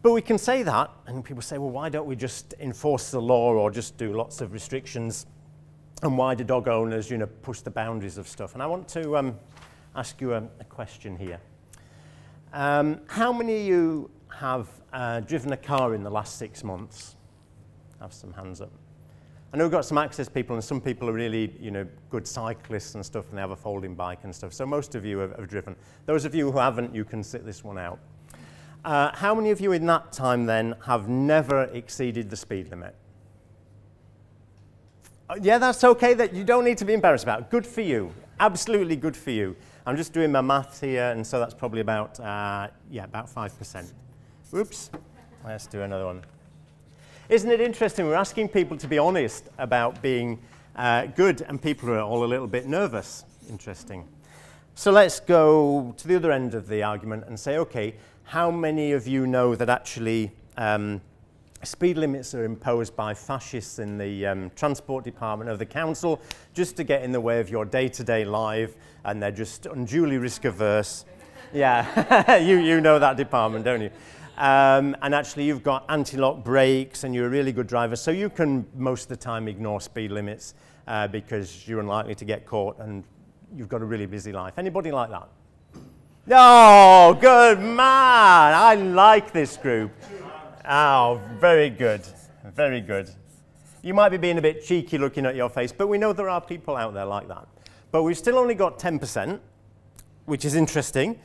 But we can say that, and people say, well, why don't we just enforce the law or just do lots of restrictions? And why do dog owners, you know, push the boundaries of stuff? And I want to ask you a question here. How many of you have driven a car in the last 6 months? Have some hands up. I know we've got some access people, and some people are really, you know, good cyclists and stuff, and they have a folding bike and stuff. So most of you have driven. Those of you who haven't, you can sit this one out. How many of you in that time then have never exceeded the speed limit? Yeah, that's okay. That you don't need to be embarrassed about. Good for you. Absolutely good for you. I'm just doing my maths here, and so that's probably about, yeah, about 5%. Oops. Let's do another one. Isn't it interesting? We're asking people to be honest about being good, and people are all a little bit nervous. Interesting. So let's go to the other end of the argument and say, okay, how many of you know that actually speed limits are imposed by fascists in the transport department of the council just to get in the way of your day-to-day life, and they're just unduly risk-averse? Yeah, you know that department, don't you? And actually you've got anti-lock brakes and you're a really good driver, so you can most of the time ignore speed limits because you're unlikely to get caught and you've got a really busy life. Anybody like that? Oh, good man! I like this group. Oh, very good, very good. You might be being a bit cheeky looking at your face, but we know there are people out there like that. But we've still only got 10%, which is interesting.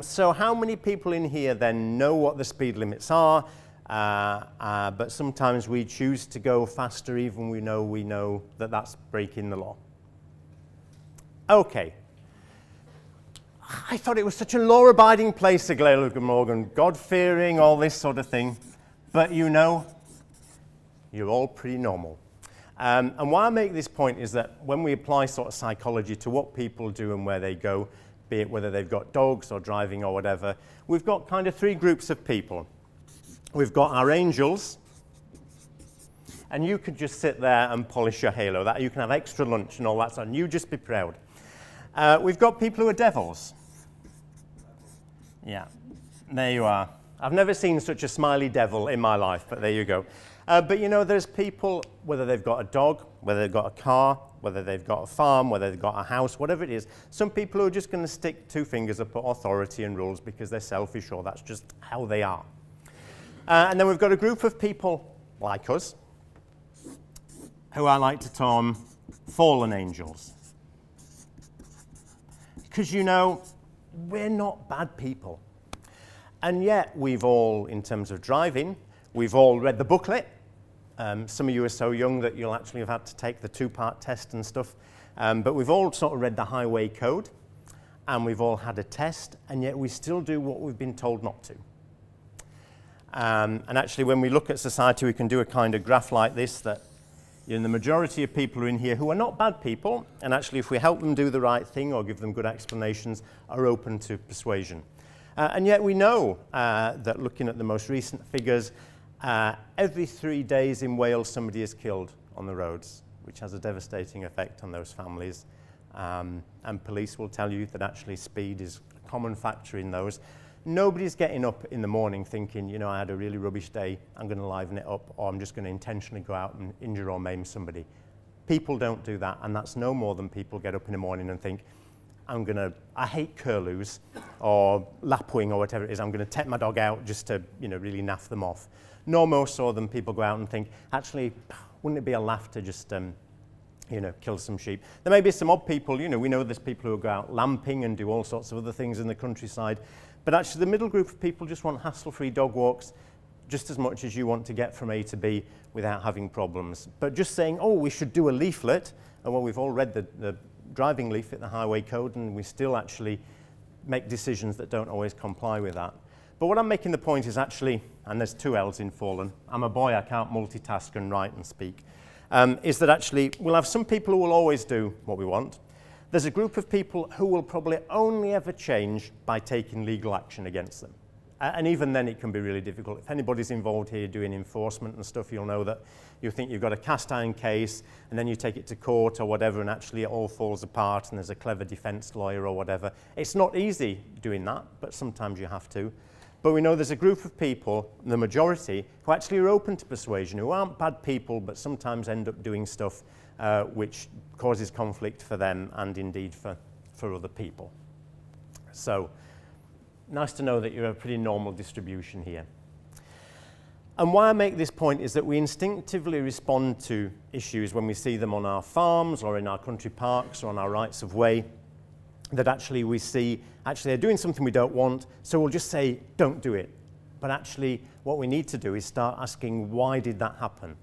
So how many people in here then know what the speed limits are, but sometimes we choose to go faster even we know that that's breaking the law? Okay. I thought it was such a law-abiding place, Glenn Morgan, God-fearing, all this sort of thing. But you know, you're all pretty normal. And why I make this point is that when we apply sort of psychology to what people do and where they go, be it whether they've got dogs or driving or whatever, we've got kind of 3 groups of people. We've got our angels, and you could just sit there and polish your halo. That you can have extra lunch and all that, and you just be proud. We've got people who are devils. Yeah, there you are. I've never seen such a smiley devil in my life, but there you go. But you know, there's people, whether they've got a dog, whether they've got a car, whether they've got a farm, whether they've got a house, whatever it is, some people who are just going to stick 2 fingers up at authority and rules because they're selfish or that's just how they are. And then we've got a group of people like us who I like to term fallen angels. Because, you know, we're not bad people. And yet we've all, in terms of driving, we've all read the booklet. Some of you are so young that you'll actually have had to take the 2-part test and stuff. But we've all sort of read the highway code, and we've all had a test, and yet we still do what we've been told not to. And actually, when we look at society, we can do a kind of graph like this, that you know, the majority of people are in here who are not bad people, and actually if we help them do the right thing or give them good explanations, are open to persuasion. And yet we know that looking at the most recent figures, every 3 days in Wales somebody is killed on the roads, which has a devastating effect on those families. And police will tell you that actually speed is a common factor in those. Nobody's getting up in the morning thinking, you know, I had a really rubbish day, I'm going to liven it up, or I'm just going to intentionally go out and injure or maim somebody. People don't do that, and that's no more than people get up in the morning and think, I hate curlews or lapwing or whatever it is, I'm going to take my dog out just to, you know, really naff them off. No more so than people go out and think, actually, wouldn't it be a laugh to just, you know, kill some sheep? There may be some odd people, you know, we know there's people who go out lamping and do all sorts of other things in the countryside, but actually the middle group of people just want hassle-free dog walks just as much as you want to get from A to B without having problems. But just saying, oh, we should do a leaflet, and well, we've all read the driving leaflet, the highway code, and we still actually make decisions that don't always comply with that. But what I'm making the point is actually, and there's 2 L's in fallen, I'm a boy, I can't multitask and write and speak, is that actually we'll have some people who will always do what we want. There's a group of people who will probably only ever change by taking legal action against them. And even then it can be really difficult. If anybody's involved here doing enforcement and stuff, you'll know that you think you've got a cast iron case and then you take it to court or whatever, and actually it all falls apart and there's a clever defense lawyer or whatever. It's not easy doing that, but sometimes you have to. But we know there's a group of people, the majority, who actually are open to persuasion, who aren't bad people, but sometimes end up doing stuff which causes conflict for them and indeed for other people. So, nice to know that you're a pretty normal distribution here. And why I make this point is that we instinctively respond to issues when we see them on our farms or in our country parks or on our rights of way, that actually we see, they're doing something we don't want, so we'll just say, don't do it. But actually, what we need to do is start asking, why did that happen?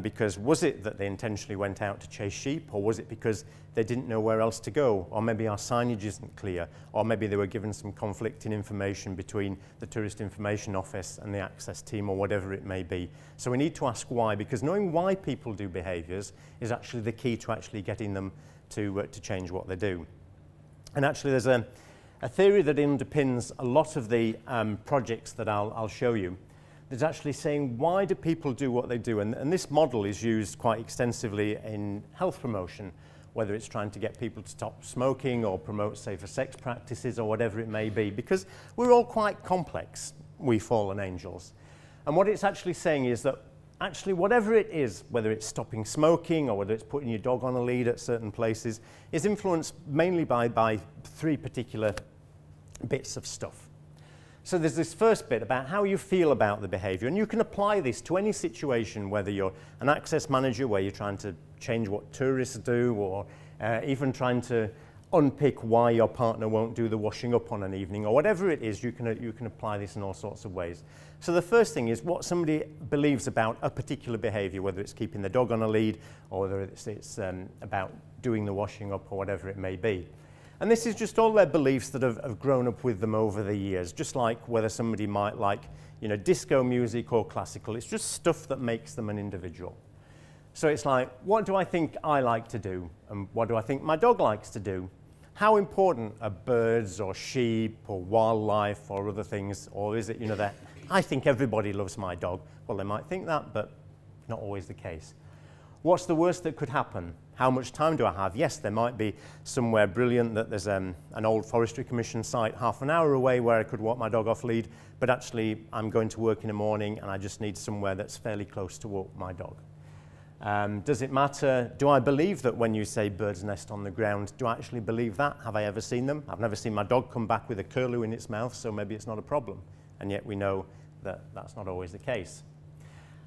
Because was it that they intentionally went out to chase sheep, or was it because they didn't know where else to go, or maybe our signage isn't clear, or maybe they were given some conflicting information between the Tourist Information Office and the access team, or whatever it may be. So we need to ask why, because knowing why people do behaviours is actually the key to actually getting them to change what they do. And actually there's a theory that underpins a lot of the projects that I'll show you. There's actually saying, why do people do what they do? And this model is used quite extensively in health promotion, whether it's trying to get people to stop smoking or promote safer sex practices or whatever it may be, because we're all quite complex, we fallen angels. And what it's actually saying is that actually whatever it is, whether it's stopping smoking or whether it's putting your dog on a lead at certain places, is influenced mainly by three particular bits of stuff. So there's this first bit about how you feel about the behavior, and you can apply this to any situation, whether you're an access manager where you're trying to change what tourists do, or even trying to unpick why your partner won't do the washing up on an evening, or whatever it is, you can apply this in all sorts of ways. So the first thing is what somebody believes about a particular behavior, whether it's keeping the dog on a lead, or whether it's about doing the washing up, or whatever it may be. And this is just all their beliefs that have grown up with them over the years, just like whether somebody might like, disco music or classical. It's just stuff that makes them an individual. So it's like, what do I think I like to do? And what do I think my dog likes to do? How important are birds or sheep or wildlife or other things? Or is it, that I think everybody loves my dog? Well, they might think that, but not always the case. What's the worst that could happen? How much time do I have? Yes, there might be somewhere brilliant that there's an old Forestry Commission site half an hour away where I could walk my dog off lead, but actually I'm going to work in the morning and I just need somewhere that's fairly close to walk my dog. Does it matter? Do I believe that when you say bird's nest on the ground, do I actually believe that? Have I ever seen them? I've never seen my dog come back with a curlew in its mouth, so maybe it's not a problem. And yet we know that that's not always the case.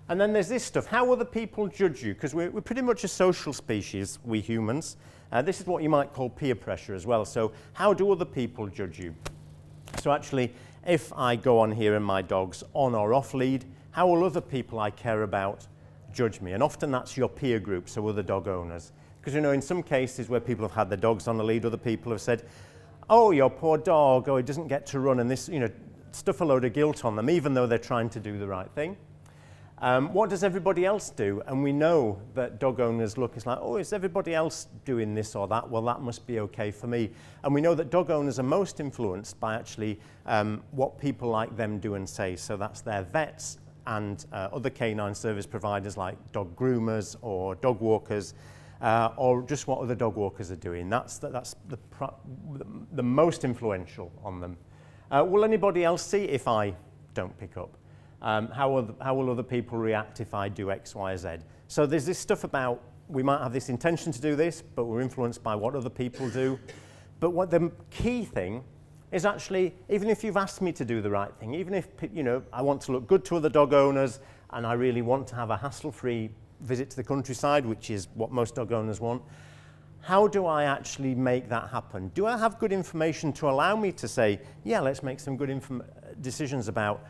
And then there's this stuff, how other people judge you, because we're pretty much a social species, we humans. This is what you might call peer pressure as well. So how do other people judge you? So actually, if I go on here and my dog's on or off lead, how will other people I care about judge me? And often that's your peer group, so other dog owners. Because in some cases where people have had their dogs on the lead, other people have said, oh, your poor dog, oh, it doesn't get to run, and this, stuff a load of guilt on them, even though they're trying to do the right thing. What does everybody else do? And we know that dog owners look, it's like, oh, is everybody else doing this or that? Well, that must be okay for me. And we know that dog owners are most influenced by actually what people like them do and say. So that's their vets and other canine service providers like dog groomers or dog walkers, or just what other dog walkers are doing. That's the most influential on them. Will anybody else see if I don't pick up? How will other people react if I do X, Y, Z? So there's this stuff about, we might have this intention to do this, but we're influenced by what other people do. But what the key thing is actually, even if you've asked me to do the right thing, even if, I want to look good to other dog owners and I really want to have a hassle-free visit to the countryside, which is what most dog owners want, how do I actually make that happen? Do I have good information to allow me to say, yeah, let's make some good decisions about,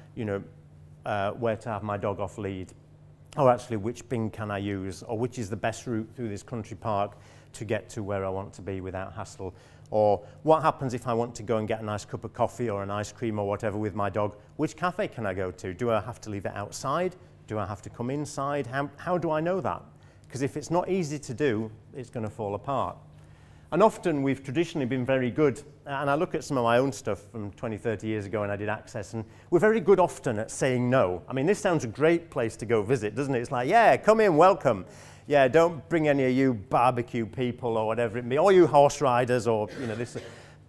where to have my dog off lead, or actually which bin can I use, or which is the best route through this country park to get to where I want to be without hassle, or what happens if I want to go and get a nice cup of coffee or an ice cream or whatever with my dog, which cafe can I go to? Do I have to leave it outside? Do I have to come inside? How do I know that? Because if it's not easy to do, it's going to fall apart. And often we've traditionally been very good, and I look at some of my own stuff from 20, 30 years ago when I did Access, and we're very good often at saying no. I mean, this sounds a great place to go visit, doesn't it? It's like, yeah, come in, welcome. Yeah, don't bring any of you barbecue people or whatever it may be, or you horse riders or, this.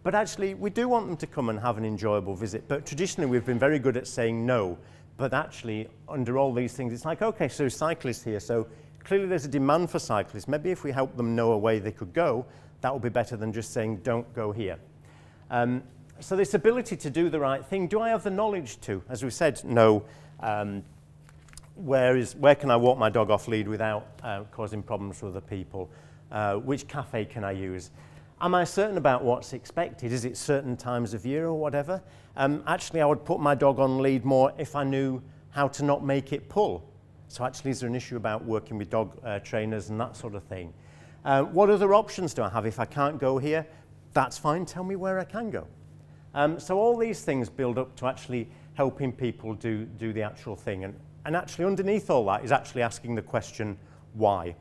But actually, we do want them to come and have an enjoyable visit. But traditionally, we've been very good at saying no. But actually, under all these things, it's like, okay, so cyclists here. So clearly there's a demand for cyclists. Maybe if we help them know a way they could go, that would be better than just saying, don't go here. So this ability to do the right thing, do I have the knowledge to? As we said, no. Where can I walk my dog off lead without causing problems for other people? Which cafe can I use? Am I certain about what's expected? Is it certain times of year or whatever? Actually, I would put my dog on lead more if I knew how to not make it pull. So actually, is there an issue about working with dog trainers and that sort of thing? What other options do I have? If I can't go here, that's fine. Tell me where I can go. So all these things build up to actually helping people do the actual thing. And actually, underneath all that is actually asking the question, why?